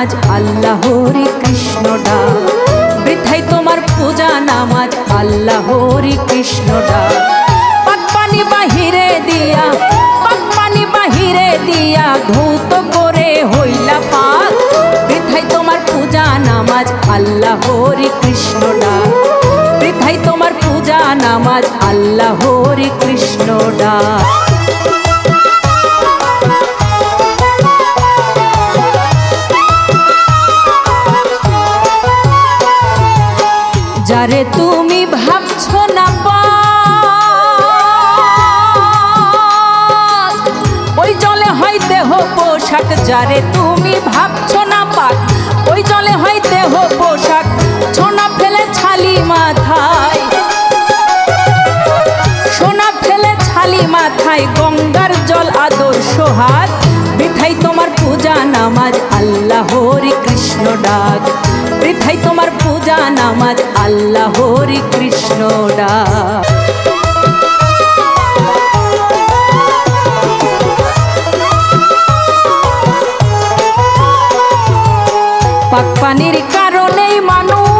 নামাজ আল্লাহ হরি কৃষ্ণ ডাক, বৃথাই তোমার পূজা নামাজ আল্লাহ হরি কৃষ্ণ ডাক। পাক পানি বাহিরে দিয়া, পাক পানি বাহিরে দিয়া ধৌত করে হইলা পাক, বৃথাই তোমার পূজা নামাজ আল্লাহ হরি কৃষ্ণ ডাক, বৃথাই তোমার পূজা নামাজ আল্লাহ হরি কৃষ্ণ ডাক। যারে তুমি ভাবছো না পাক, ওই জলে হয় দেহ পোশাক, যারে তুমি ভাবছো না পাক, ওই জলে হয় দেহ পোশাক, সোনা ফেলে ছালি মাথায়, সোনা ফেলে ছালি মাথায়, গঙ্গার জল আদর্শ হাত, বৃথাই তোমার পূজা নামাজ আল্লাহ হরি কৃষ্ণ ডাক, বৃথাই তোমার পূজা নামাজ আল্লাহ হরি কৃষ্ণ ডাক। পাক পানির কারণেই মানুষ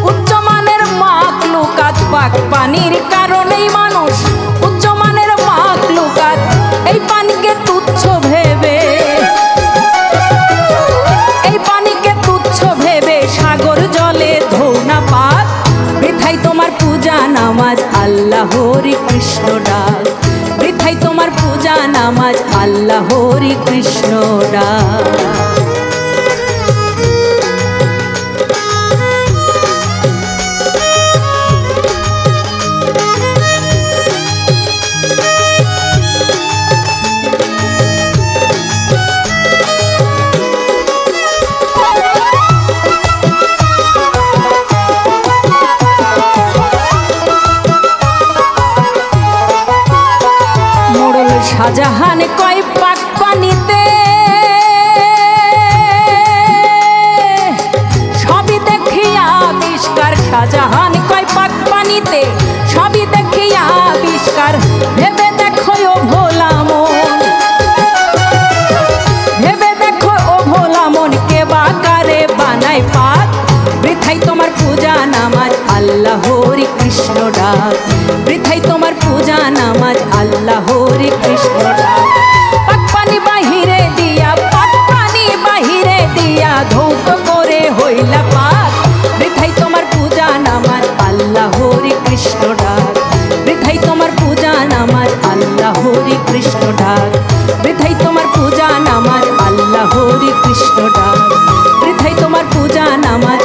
উচ্চমানের মাখলুকাত, পাক পানির কারণেই মানুষ উচ্চমানের মাখলুকাত, এই পানিকে তুচ্ছ ভেবে, এই পানিকে তুচ্ছ ভেবে সাগর জলে ধৌ না পাক, বৃথাই তোমার পূজা নামাজ আল্লাহ হরি কৃষ্ণ ডাক, বৃথাই তোমার পূজা নামাজ আল্লাহ হরি কৃষ্ণ ডাক। শাহজাহান কয় পাক পানিতে সবই দেখিয়া আবিষ্কার, শাহজাহান কয় পাক পানিতে সবই দেখিয়া আবিষ্কার, ভেবে দেখো ও ভোলা মন, ভেবে দেখো ও ভোলা মন, কে বাকারে বানায় পাক, বৃথাই তোমার পূজা নামাজ আল্লাহ হরি কৃষ্ণ ডাক, বৃথাই তোমার পূজা নামাজ আল্লাহ হরি কৃষ্ণ ডাক। পাক পানি বাহিরে দিয়া, পাক পানি বাহিরে দিয়া ধৌত করে হইলা পাক, বৃথাই তোমার পূজা নামাজ আল্লাহ হরি কৃষ্ণ ডাক, বৃথাই তোমার পূজা নামাজ আল্লাহ হরি কৃষ্ণ ডাক, বৃথাই তোমার পূজা নামাজ আল্লাহ হরি কৃষ্ণ ডাক, বৃথাই তোমার পূজা নামাজ